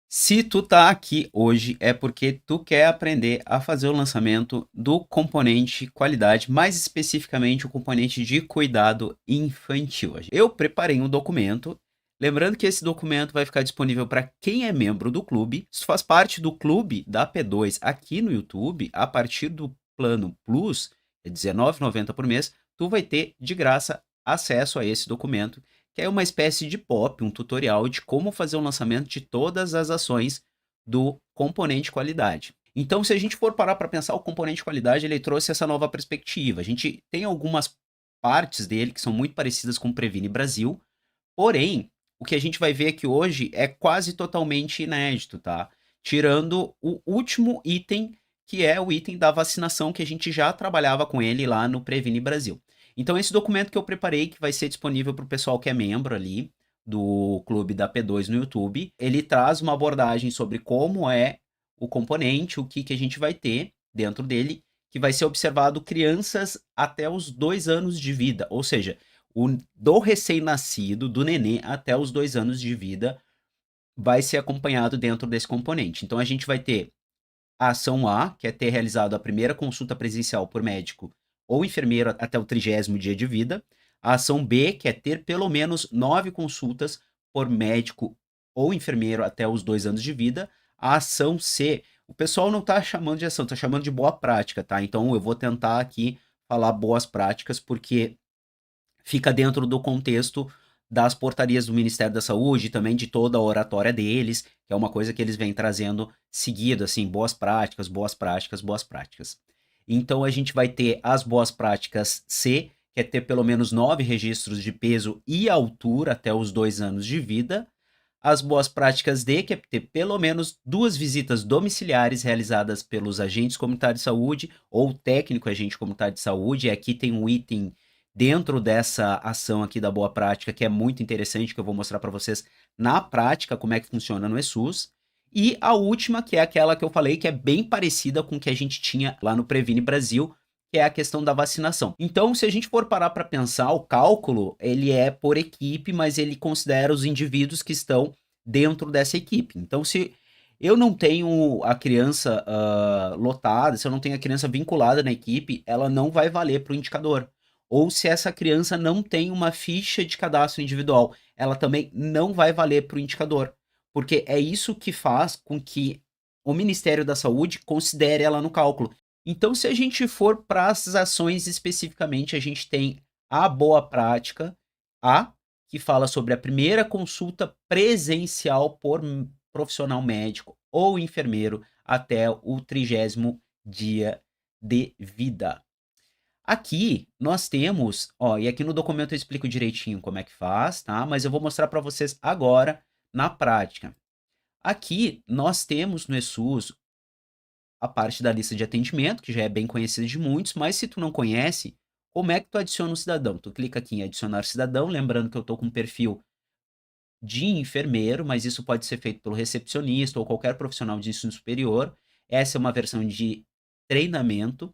Se tu tá aqui hoje é porque tu quer aprender a fazer o lançamento do componente qualidade, mais especificamente o componente de cuidado infantil. Eu preparei um documento, lembrando que esse documento vai ficar disponível para quem é membro do clube. Se tu faz parte do clube da P2 aqui no YouTube, a partir do plano Plus, é R$19,90 por mês, tu vai ter de graça acesso a esse documento, que é uma espécie de POP, um tutorial de como fazer o lançamento de todas as ações do componente qualidade. Então, se a gente for parar para pensar, o componente qualidade ele trouxe essa nova perspectiva. A gente tem algumas partes dele que são muito parecidas com o Previne Brasil, porém, o que a gente vai ver aqui hoje é quase totalmente inédito, tá? Tirando o último item, que é o item da vacinação, que a gente já trabalhava com ele lá no Previne Brasil. Então, esse documento que eu preparei, que vai ser disponível para o pessoal que é membro ali do Clube da P2 no YouTube, ele traz uma abordagem sobre como é o componente, o que, que a gente vai ter dentro dele, que vai ser observado crianças até os 2 anos de vida, ou seja, do recém-nascido, do nenê, até os 2 anos de vida, vai ser acompanhado dentro desse componente. Então a gente vai ter a ação A, que é ter realizado a primeira consulta presencial por médico ou enfermeiro até o 30º dia de vida. A ação B, que é ter pelo menos 9 consultas por médico ou enfermeiro até os 2 anos de vida. A ação C, o pessoal não está chamando de ação, está chamando de boa prática, tá? Então eu vou tentar aqui falar boas práticas, porque fica dentro do contexto das portarias do Ministério da Saúde, também de toda a oratória deles, que é uma coisa que eles vêm trazendo seguido, assim, boas práticas, boas práticas, boas práticas. Então a gente vai ter as boas práticas C, que é ter pelo menos 9 registros de peso e altura até os 2 anos de vida. As boas práticas D, que é ter pelo menos 2 visitas domiciliares realizadas pelos agentes comunitários de saúde ou técnico agente comunitário de saúde. E aqui tem um item dentro dessa ação aqui da boa prática que é muito interessante, que eu vou mostrar para vocês na prática como é que funciona no ESUS. E a última, que é aquela que eu falei, que é bem parecida com o que a gente tinha lá no Previne Brasil, que é a questão da vacinação. Então, se a gente for parar para pensar, o cálculo, ele é por equipe, mas ele considera os indivíduos que estão dentro dessa equipe. Então, se eu não tenho a criança lotada, se eu não tenho a criança vinculada na equipe, ela não vai valer para o indicador. Ou se essa criança não tem uma ficha de cadastro individual, ela também não vai valer para o indicador. Porque é isso que faz com que o Ministério da Saúde considere ela no cálculo. Então, se a gente for para as ações especificamente, a gente tem a boa prática, A, que fala sobre a primeira consulta presencial por profissional médico ou enfermeiro até o 30º dia de vida. Aqui nós temos, ó, e aqui no documento eu explico direitinho como é que faz, tá? Mas eu vou mostrar para vocês agora na prática. Aqui nós temos no ESUS a parte da lista de atendimento, que já é bem conhecida de muitos, mas se tu não conhece, como é que tu adiciona um cidadão? Tu clica aqui em adicionar cidadão, lembrando que eu estou com um perfil de enfermeiro, mas isso pode ser feito pelo recepcionista ou qualquer profissional de ensino superior. Essa é uma versão de treinamento.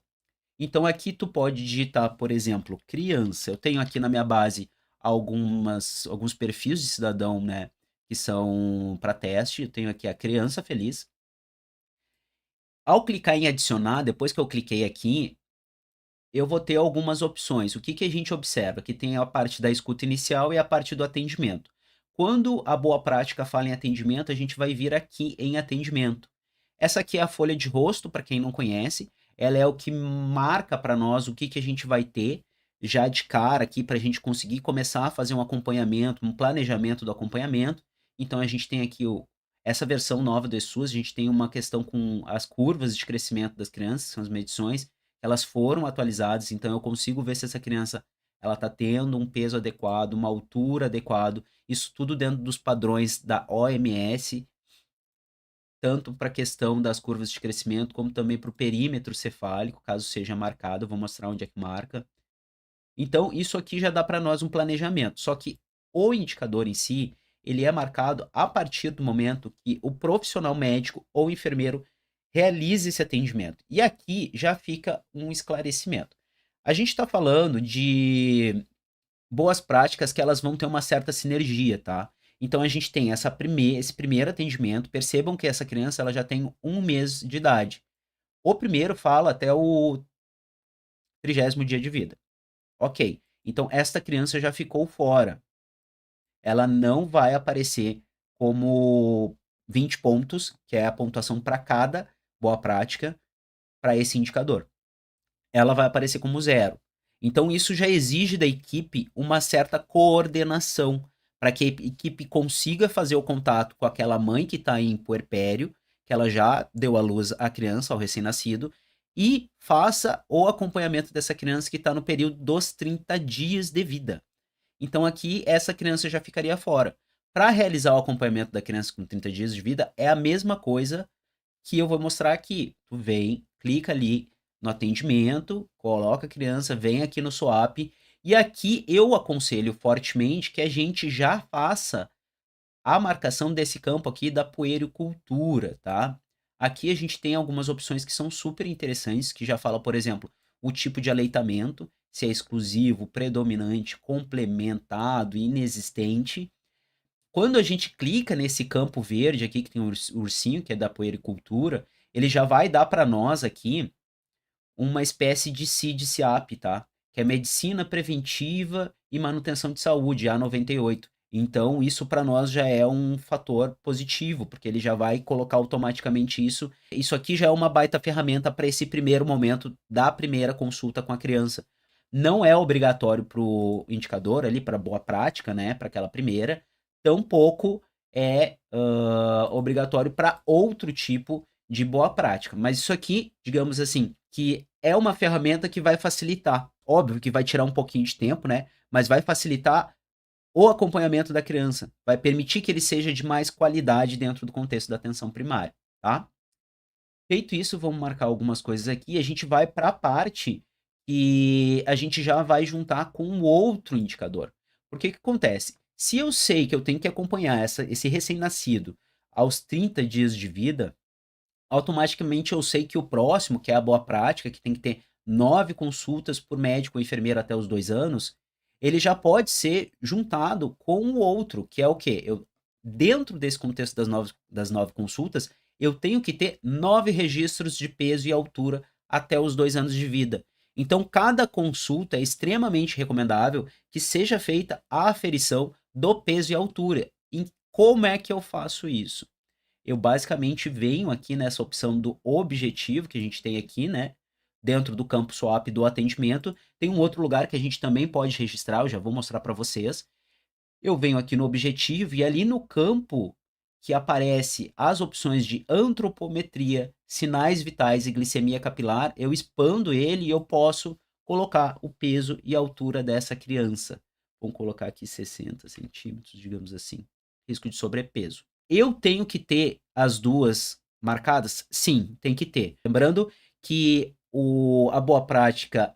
Então aqui tu pode digitar, por exemplo, criança. Eu tenho aqui na minha base alguns perfis de cidadão, né, que são para teste. Eu tenho aqui a criança feliz. Ao clicar em adicionar, depois que eu cliquei aqui, eu vou ter algumas opções. O que que a gente observa? Que tem a parte da escuta inicial e a parte do atendimento. Quando a boa prática fala em atendimento, a gente vai vir aqui em atendimento. Essa aqui é a folha de rosto, para quem não conhece. Ela é o que marca para nós o que que a gente vai ter já de cara aqui para a gente conseguir começar a fazer um acompanhamento, um planejamento do acompanhamento. Então a gente tem aqui essa versão nova do ESUS, a gente tem uma questão com as curvas de crescimento das crianças, são as medições, elas foram atualizadas, então eu consigo ver se essa criança ela está tendo um peso adequado, uma altura adequado, isso tudo dentro dos padrões da OMS, tanto para a questão das curvas de crescimento, como também para o perímetro cefálico, caso seja marcado, eu vou mostrar onde é que marca. Então, isso aqui já dá para nós um planejamento, só que o indicador em si, ele é marcado a partir do momento que o profissional médico ou enfermeiro realize esse atendimento. E aqui já fica um esclarecimento. A gente está falando de boas práticas que elas vão ter uma certa sinergia, tá? Então a gente tem esse primeiro atendimento. Percebam que essa criança ela já tem 1 mês de idade. O primeiro fala até o 30º dia de vida. Ok. Então esta criança já ficou fora. Ela não vai aparecer como 20 pontos, que é a pontuação para cada boa prática para esse indicador. Ela vai aparecer como 0. Então isso já exige da equipe uma certa coordenação para que a equipe consiga fazer o contato com aquela mãe que está em puerpério, que ela já deu à luz à criança, ao recém-nascido, e faça o acompanhamento dessa criança que está no período dos 30 dias de vida. Então aqui essa criança já ficaria fora. Para realizar o acompanhamento da criança com 30 dias de vida, é a mesma coisa que eu vou mostrar aqui. Tu vem, clica ali no atendimento, coloca a criança, vem aqui no SWAP, e aqui eu aconselho fortemente que a gente já faça a marcação desse campo aqui da puericultura, tá? Aqui a gente tem algumas opções que são super interessantes, que já fala, por exemplo, o tipo de aleitamento, se é exclusivo, predominante, complementado, inexistente. Quando a gente clica nesse campo verde aqui, que tem o ursinho, que é da puericultura, ele já vai dar para nós aqui uma espécie de CID-CIAP, tá? Que é Medicina Preventiva e Manutenção de Saúde, A98. Então, isso para nós já é um fator positivo, porque ele já vai colocar automaticamente isso. Isso aqui já é uma baita ferramenta para esse primeiro momento da primeira consulta com a criança. Não é obrigatório para o indicador ali, para boa prática, né? Para aquela primeira. Tampouco é obrigatório para outro tipo de boa prática. Mas isso aqui, digamos assim, que é uma ferramenta que vai facilitar. Óbvio que vai tirar um pouquinho de tempo, né? Mas vai facilitar o acompanhamento da criança. Vai permitir que ele seja de mais qualidade dentro do contexto da atenção primária, tá? Feito isso, vamos marcar algumas coisas aqui e a gente vai para a parte que a gente já vai juntar com um outro indicador. Porque que acontece? Se eu sei que eu tenho que acompanhar esse recém-nascido aos 30 dias de vida, automaticamente eu sei que o próximo, que é a boa prática, que tem que ter 9 consultas por médico ou enfermeiro até os 2 anos, ele já pode ser juntado com o outro, que é o quê? Dentro desse contexto das 9 consultas, eu tenho que ter 9 registros de peso e altura até os 2 anos de vida. Então, cada consulta é extremamente recomendável que seja feita a aferição do peso e altura. E como é que eu faço isso? Eu basicamente venho aqui nessa opção do objetivo que a gente tem aqui, né? Dentro do campo SWAP do atendimento. Tem um outro lugar que a gente também pode registrar, eu já vou mostrar para vocês. Eu venho aqui no objetivo e ali no campo que aparece as opções de antropometria, sinais vitais e glicemia capilar, eu expando ele e eu posso colocar o peso e a altura dessa criança. Vamos colocar aqui 60 centímetros, digamos assim. Risco de sobrepeso. Eu tenho que ter as duas marcadas? Sim, tem que ter. Lembrando que a boa prática,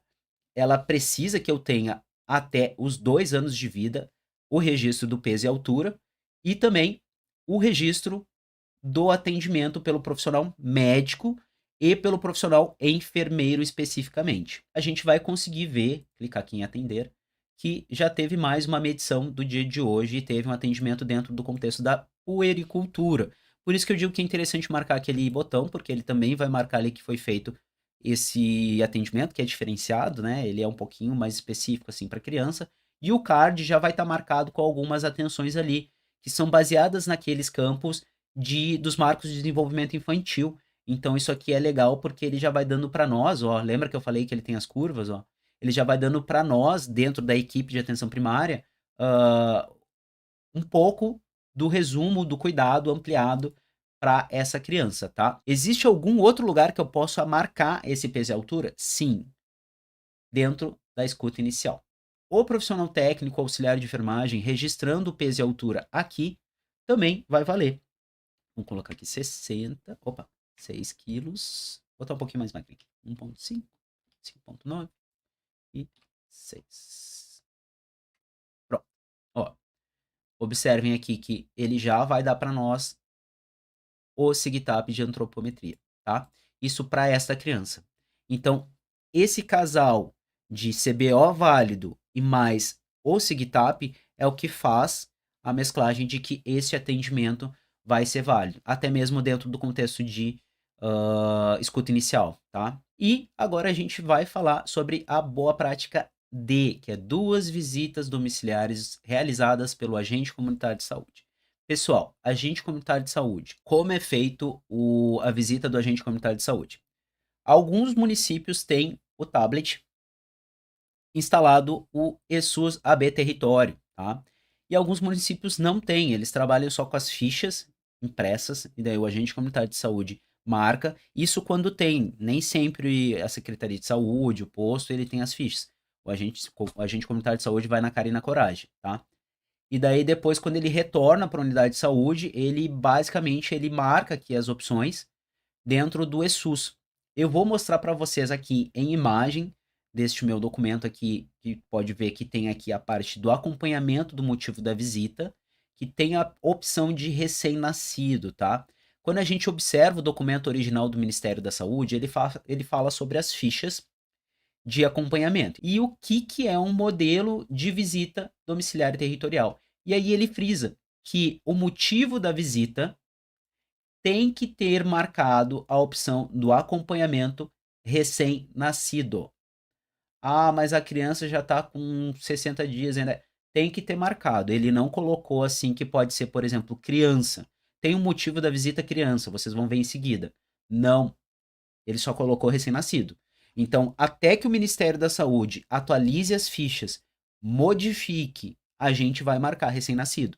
ela precisa que eu tenha até os 2 anos de vida o registro do peso e altura e também o registro do atendimento pelo profissional médico e pelo profissional enfermeiro especificamente. A gente vai conseguir ver, clicar aqui em atender, que já teve mais uma medição do dia de hoje e teve um atendimento dentro do contexto da puericultura. Por isso que eu digo que é interessante marcar aquele botão, porque ele também vai marcar ali que foi feito esse atendimento, que é diferenciado, né? Ele é um pouquinho mais específico assim para criança, e o card já vai estar marcado com algumas atenções ali, que são baseadas naqueles campos dos marcos de desenvolvimento infantil. Então isso aqui é legal porque ele já vai dando para nós, ó, lembra que eu falei que ele tem as curvas, ó? Ele já vai dando para nós, dentro da equipe de atenção primária, um pouco do resumo do cuidado ampliado para essa criança, tá? Existe algum outro lugar que eu possa marcar esse peso e altura? Sim, dentro da escuta inicial. O profissional técnico auxiliar de enfermagem registrando o peso e altura aqui também vai valer. Vamos colocar aqui 60, opa, 6 quilos, vou botar um pouquinho mais magrinho, 1.5, 5.9 e 6. Pronto, ó, observem aqui que ele já vai dar para nós o SIGTAP de antropometria, tá? Isso para esta criança. Então, esse casal de CBO válido e mais o SIGTAP é o que faz a mesclagem de que esse atendimento vai ser válido, até mesmo dentro do contexto de escuta inicial, tá? E agora a gente vai falar sobre a boa prática D, que é 2 visitas domiciliares realizadas pelo agente comunitário de saúde. Pessoal, agente comunitário de saúde, como é feito a visita do agente comunitário de saúde? Alguns municípios têm o tablet instalado o ESUS AB Território, tá? E alguns municípios não têm, eles trabalham só com as fichas impressas, e daí o agente comunitário de saúde marca. Isso quando tem, nem sempre a Secretaria de Saúde, o posto, ele tem as fichas. O agente comunitário de saúde vai na cara e na coragem, tá? E daí depois, quando ele retorna para a unidade de saúde, ele basicamente ele marca aqui as opções dentro do ESUS. Eu vou mostrar para vocês aqui em imagem deste meu documento aqui, que pode ver que tem aqui a parte do acompanhamento do motivo da visita, que tem a opção de recém-nascido, tá? Quando a gente observa o documento original do Ministério da Saúde, ele fala sobre as fichas de acompanhamento e o que é um modelo de visita domiciliar e territorial. E aí ele frisa que o motivo da visita tem que ter marcado a opção do acompanhamento recém-nascido. Ah, mas a criança já está com 60 dias ainda. Tem que ter marcado. Ele não colocou assim que pode ser, por exemplo, criança. Tem um motivo da visita criança, vocês vão ver em seguida. Não, ele só colocou recém-nascido. Então, até que o Ministério da Saúde atualize as fichas, modifique, a gente vai marcar recém-nascido.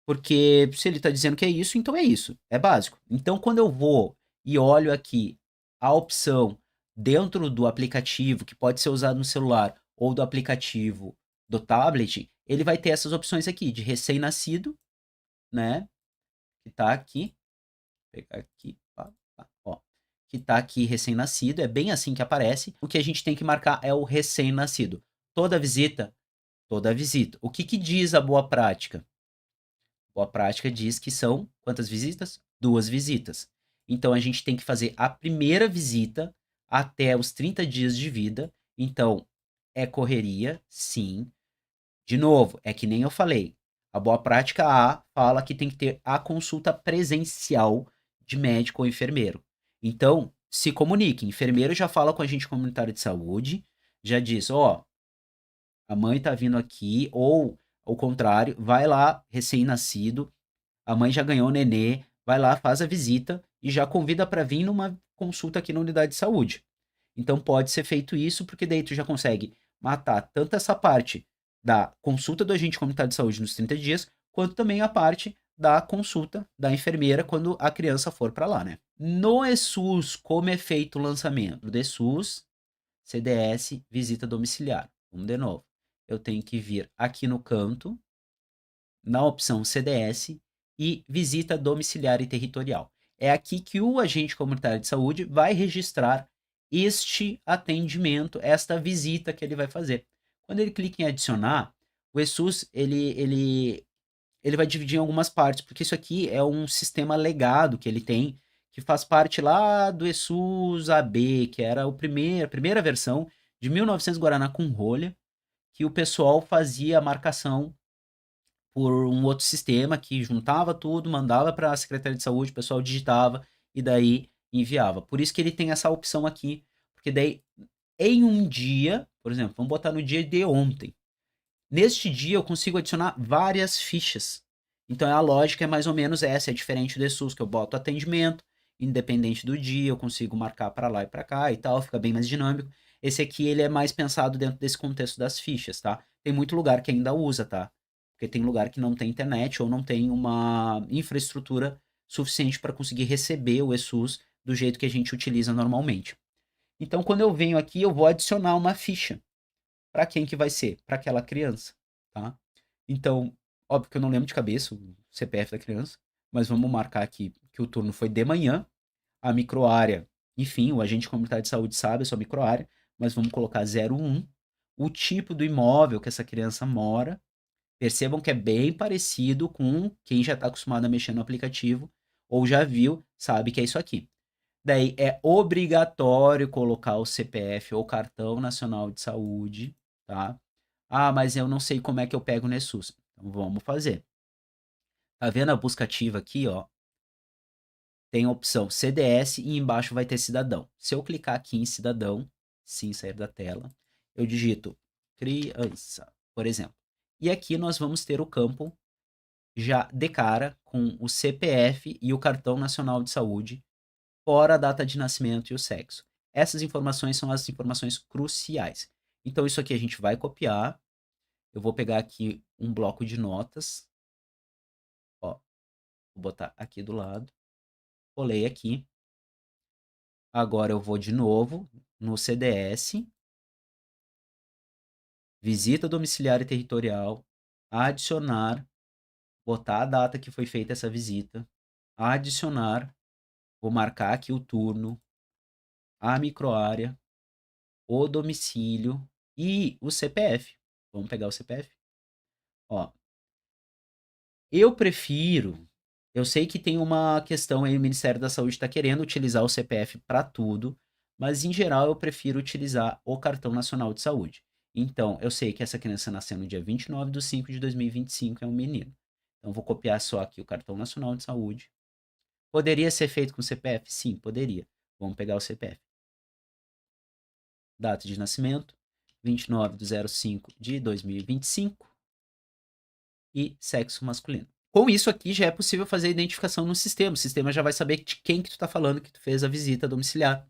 Porque se ele está dizendo que é isso, então é isso. É básico. Então, quando eu vou e olho aqui a opção dentro do aplicativo, que pode ser usado no celular, ou do aplicativo do tablet, ele vai ter essas opções aqui, de recém-nascido, né? Que tá aqui. Vou pegar aqui. Ó. Que tá aqui recém-nascido. É bem assim que aparece. O que a gente tem que marcar é o recém-nascido. Toda visita? Toda visita. O que diz a boa prática? Boa prática diz que são quantas visitas? 2 visitas. Então a gente tem que fazer a primeira visita até os 30 dias de vida. Então é correria, sim. De novo, é que nem eu falei. A boa prática A fala que tem que ter a consulta presencial de médico ou enfermeiro. Então, se comunique. Enfermeiro já fala com a gente comunitário de saúde, já diz, ó, a mãe tá vindo aqui, ou ao contrário, vai lá, recém-nascido, a mãe já ganhou o nenê, vai lá, faz a visita e já convida para vir numa consulta aqui na unidade de saúde. Então pode ser feito isso, porque daí tu já consegue matar tanto essa parte da consulta do agente comunitário de saúde nos 30 dias, quanto também a parte da consulta da enfermeira quando a criança for para lá, né? No ESUS, como é feito o lançamento? Do ESUS, CDS, visita domiciliar. Vamos de novo. Eu tenho que vir aqui no canto, na opção CDS e visita domiciliar e territorial. É aqui que o agente comunitário de saúde vai registrar este atendimento, esta visita que ele vai fazer. Quando ele clica em adicionar, o ESUS ele vai dividir em algumas partes, porque isso aqui é um sistema legado que ele tem, que faz parte lá do ESUS AB, que era a primeira versão de 1900 Guaraná com rolha, que o pessoal fazia a marcação por um outro sistema que juntava tudo, mandava para a Secretaria de Saúde, o pessoal digitava e daí enviava. Por isso que ele tem essa opção aqui, porque daí em um dia, por exemplo, vamos botar no dia de ontem. Neste dia eu consigo adicionar várias fichas. Então a lógica é mais ou menos essa, é diferente do ESUS, que eu boto atendimento, independente do dia, eu consigo marcar para lá e para cá e tal, fica bem mais dinâmico. Esse aqui ele é mais pensado dentro desse contexto das fichas, tá? Tem muito lugar que ainda usa, tá? Porque tem lugar que não tem internet ou não tem uma infraestrutura suficiente para conseguir receber o ESUS do jeito que a gente utiliza normalmente. Então, quando eu venho aqui, eu vou adicionar uma ficha. Para quem que vai ser? Para aquela criança, tá? Então, óbvio que eu não lembro de cabeça o CPF da criança, mas vamos marcar aqui que o turno foi de manhã, a microárea, enfim, o agente comunitário de saúde sabe a sua microárea, mas vamos colocar 01, o tipo do imóvel que essa criança mora. Percebam que é bem parecido com quem já está acostumado a mexer no aplicativo ou já viu, sabe que é isso aqui. Daí é obrigatório colocar o CPF ou cartão nacional de saúde, tá? Ah, mas eu não sei como é que eu pego o NESUS. Então vamos fazer. Tá vendo a busca ativa aqui, ó? Tem a opção CDS e embaixo vai ter cidadão. Se eu clicar aqui em cidadão, sim, sair da tela, eu digito criança, por exemplo. E aqui nós vamos ter o campo já de cara com o CPF e o cartão nacional de saúde, fora a data de nascimento e o sexo. Essas informações são as informações cruciais. Então isso aqui a gente vai copiar. Eu vou pegar aqui um bloco de notas, ó, vou botar aqui do lado. Colei aqui. Agora eu vou de novo no CDS, visita domiciliar e territorial, adicionar, botar a data que foi feita essa visita, adicionar, vou marcar aqui o turno, a microárea, o domicílio e o CPF. Vamos pegar o CPF? Ó, eu prefiro, eu sei que tem uma questão aí, o Ministério da Saúde está querendo utilizar o CPF para tudo, mas em geral eu prefiro utilizar o Cartão Nacional de Saúde. Então, eu sei que essa criança nasceu no dia 29/5/2025, é um menino. Então, vou copiar só aqui o Cartão Nacional de Saúde. Poderia ser feito com CPF? Sim, poderia. Vamos pegar o CPF. Data de nascimento, 29/05/2025 e sexo masculino. Com isso aqui já é possível fazer a identificação no sistema. O sistema já vai saber de quem que tu está falando que tu fez a visita domiciliar.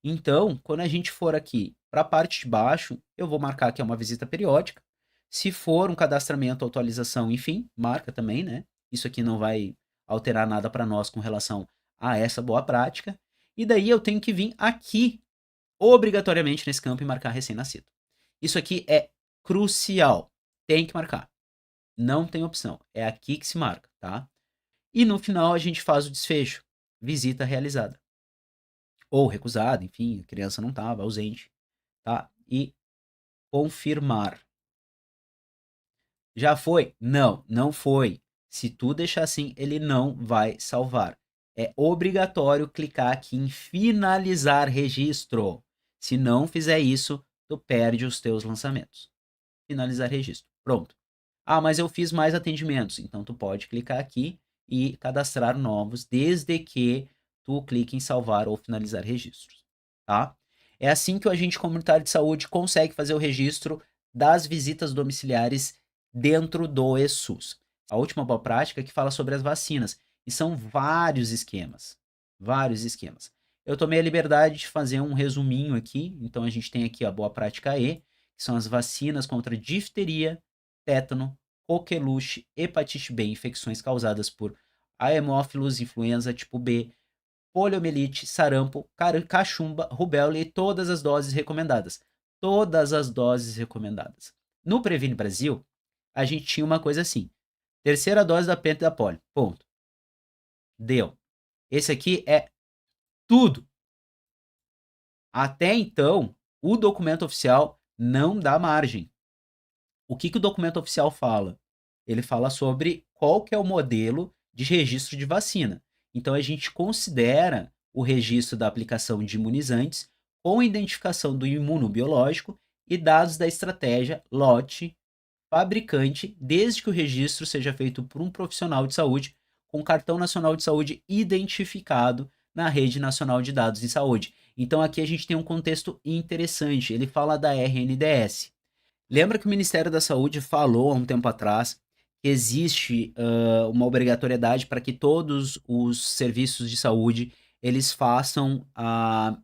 Então, quando a gente for aqui para a parte de baixo, eu vou marcar que é uma visita periódica. Se for um cadastramento, atualização, enfim, marca também, né? Isso aqui não vai alterar nada para nós com relação a essa boa prática. E daí eu tenho que vir aqui, obrigatoriamente nesse campo, e marcar recém-nascido. Isso aqui é crucial. Tem que marcar. Não tem opção. É aqui que se marca, tá? E no final a gente faz o desfecho. Visita realizada. Ou recusada, enfim, a criança não estava, ausente, tá? E confirmar. Já foi? Não, não foi. Se tu deixar assim, ele não vai salvar. É obrigatório clicar aqui em finalizar registro. Se não fizer isso, tu perde os teus lançamentos. Finalizar registro. Pronto. Ah, mas eu fiz mais atendimentos. Então, tu pode clicar aqui e cadastrar novos, desde que tu clique em salvar ou finalizar registros, tá? É assim que o agente comunitário de saúde consegue fazer o registro das visitas domiciliares dentro do ESUS. A última boa prática é que fala sobre as vacinas, e são vários esquemas, vários esquemas. Eu tomei a liberdade de fazer um resuminho aqui, então a gente tem aqui a boa prática E, que são as vacinas contra difteria, tétano, coqueluche, hepatite B, infecções causadas por haemófilos, influenza tipo B, poliomielite, sarampo, cachumba, rubéola e todas as doses recomendadas. Todas as doses recomendadas. No Previne Brasil, a gente tinha uma coisa assim: terceira dose da penta e da polio. Ponto. Deu. Esse aqui é tudo. Até então, o documento oficial não dá margem. O que o documento oficial fala? Ele fala sobre qual que é o modelo de registro de vacina. Então, a gente considera o registro da aplicação de imunizantes com identificação do imunobiológico e dados da estratégia, lote, fabricante, desde que o registro seja feito por um profissional de saúde com cartão nacional de saúde identificado na Rede Nacional de Dados em Saúde. Então, aqui a gente tem um contexto interessante. Ele fala da RNDS. Lembra que o Ministério da Saúde falou há um tempo atrás que existe uma obrigatoriedade para que todos os serviços de saúde eles façam a,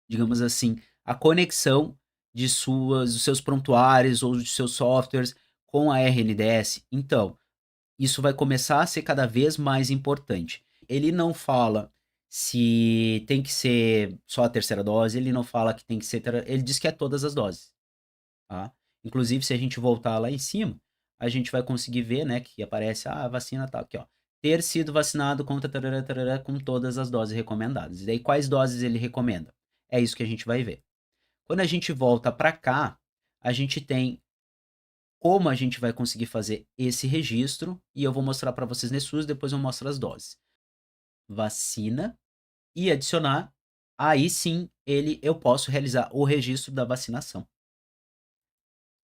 digamos assim, a conexão dos seus prontuários ou de seus softwares com a RNDS? Então, isso vai começar a ser cada vez mais importante. Ele não fala se tem que ser só a terceira dose, ele não fala que tem que ser, ele diz que é todas as doses. Tá? Inclusive, se a gente voltar lá em cima, a gente vai conseguir ver, né, que aparece a vacina tá aqui, ó. Ter sido vacinado contra tarará, tarará, com todas as doses recomendadas. E daí, quais doses ele recomenda? É isso que a gente vai ver. Quando a gente volta para cá, a gente tem como a gente vai conseguir fazer esse registro, e eu vou mostrar para vocês nesse uso, depois eu mostro as doses. Vacina e adicionar, aí sim eu posso realizar o registro da vacinação.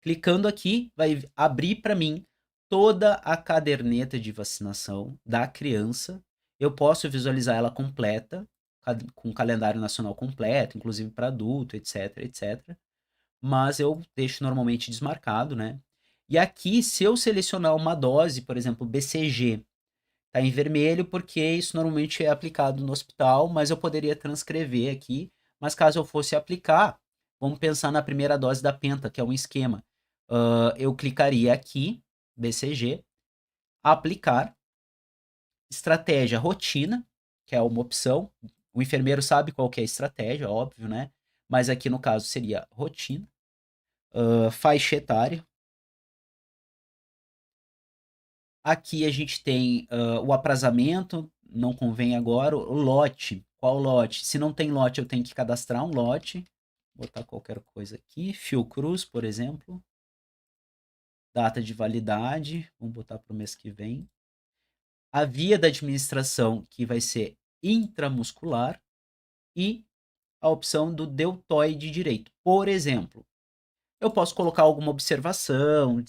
Clicando aqui, vai abrir para mim toda a caderneta de vacinação da criança. Eu posso visualizar ela completa, com o calendário nacional completo, inclusive para adulto, etc, etc. Mas eu deixo normalmente desmarcado, né? E aqui, se eu selecionar uma dose, por exemplo, BCG, tá em vermelho porque isso normalmente é aplicado no hospital, mas eu poderia transcrever aqui. Mas caso eu fosse aplicar, vamos pensar na primeira dose da penta, que é um esquema. Eu clicaria aqui, BCG, aplicar, estratégia rotina, que é uma opção. O enfermeiro sabe qual que é a estratégia, óbvio, né? Mas aqui no caso seria rotina. Faixa etária. Aqui a gente tem o aprazamento, não convém agora, o lote. Qual lote? Se não tem lote, eu tenho que cadastrar um lote. Vou botar qualquer coisa aqui. Fiocruz, por exemplo. Data de validade. Vamos botar para o mês que vem. A via da administração, que vai ser intramuscular. E a opção do deltoide direito. Por exemplo, eu posso colocar alguma observação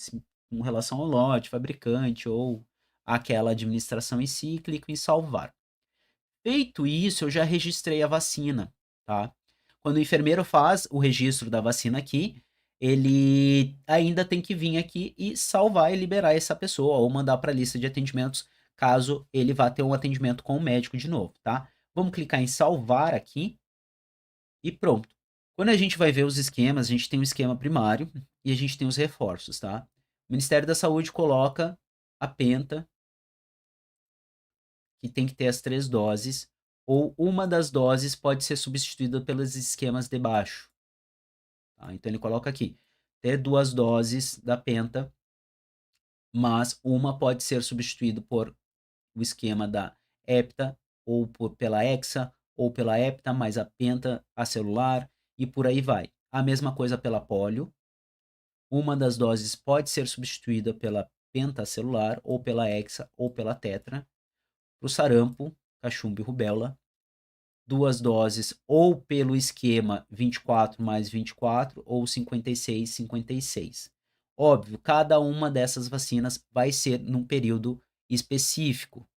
com relação ao lote, fabricante ou aquela administração em si, clico em salvar. Feito isso, eu já registrei a vacina, tá? Quando o enfermeiro faz o registro da vacina aqui, ele ainda tem que vir aqui e salvar e liberar essa pessoa ou mandar para a lista de atendimentos, caso ele vá ter um atendimento com o médico de novo, tá? Vamos clicar em salvar aqui e pronto. Quando a gente vai ver os esquemas, a gente tem um esquema primário e a gente tem os reforços, tá? O Ministério da Saúde coloca a penta, que tem que ter as 3 doses, ou uma das doses pode ser substituída pelos esquemas de baixo. Tá? Então ele coloca aqui, ter 2 doses da penta, mas uma pode ser substituída por o esquema da hepta, ou pela hexa, ou pela hepta, mais a penta acelular, e por aí vai. A mesma coisa pela polio. Uma das doses pode ser substituída pela pentacelular, ou pela hexa, ou pela tetra. Para o sarampo, cachumba e rubéola, 2 doses ou pelo esquema 24 mais 24 ou 56, 56. Óbvio, cada uma dessas vacinas vai ser num período específico,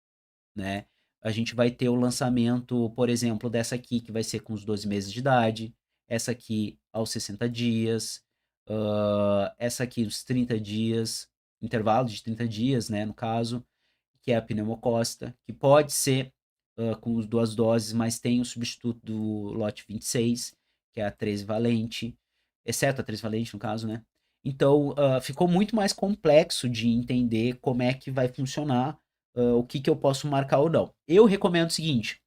né? A gente vai ter o lançamento, por exemplo, dessa aqui, que vai ser com os 12 meses de idade, essa aqui aos 60 dias, essa aqui os 30 dias, intervalo de 30 dias, né, no caso, que é a pneumocócita, que pode ser com as 2 doses, mas tem o substituto do lote 26, que é a 13 valente, exceto a 13 valente, no caso, né? Então, ficou muito mais complexo de entender como é que vai funcionar, o que eu posso marcar ou não. Eu recomendo o seguinte,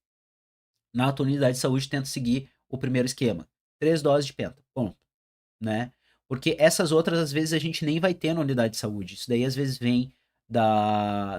na tua unidade de saúde, tenta seguir o primeiro esquema. 3 doses de penta, ponto, né? Porque essas outras, às vezes, a gente nem vai ter na unidade de saúde. Isso daí, às vezes, vem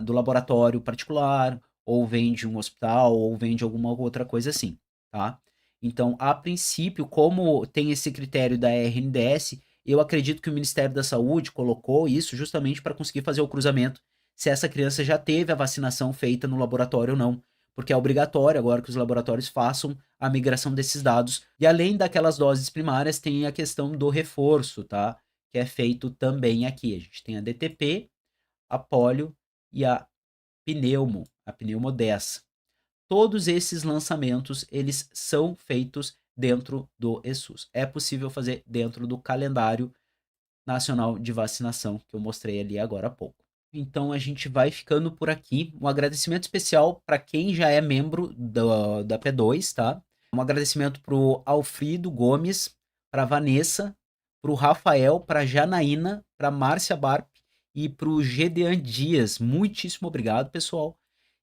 do laboratório particular, ou vem de um hospital, ou vem de alguma outra coisa assim, tá? Então, a princípio, como tem esse critério da RNDS, eu acredito que o Ministério da Saúde colocou isso justamente para conseguir fazer o cruzamento se essa criança já teve a vacinação feita no laboratório ou não. Porque é obrigatório agora que os laboratórios façam a migração desses dados. E além daquelas doses primárias, tem a questão do reforço, tá? Que é feito também aqui. A gente tem a DTP, a polio e a pneumo 10. Todos esses lançamentos, eles são feitos dentro do ESUS. É possível fazer dentro do calendário nacional de vacinação que eu mostrei ali agora há pouco. Então a gente vai ficando por aqui. Um agradecimento especial para quem já é membro da P2, tá? Um agradecimento para o Alfredo Gomes, para a Vanessa, para o Rafael, para a Janaína, para a Márcia Barp e para o Gedean Dias. Muitíssimo obrigado, pessoal.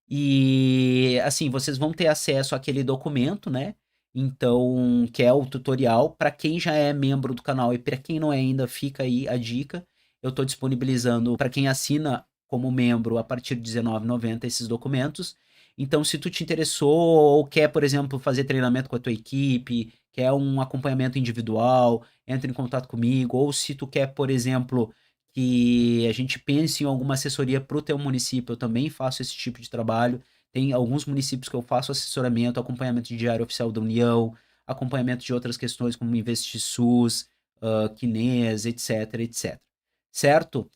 E assim, vocês vão ter acesso àquele documento, né? Então, que é o tutorial. Para quem já é membro do canal e para quem não é ainda, fica aí a dica. Eu estou disponibilizando para quem assina como membro a partir de R$19,90 esses documentos. Então, se tu te interessou ou quer, por exemplo, fazer treinamento com a tua equipe, quer um acompanhamento individual, entre em contato comigo. Ou se tu quer, por exemplo, que a gente pense em alguma assessoria para o teu município, eu também faço esse tipo de trabalho. Tem alguns municípios que eu faço assessoramento, acompanhamento de Diário Oficial da União, acompanhamento de outras questões como InvestiSUS, CNES, etc, etc. Certo?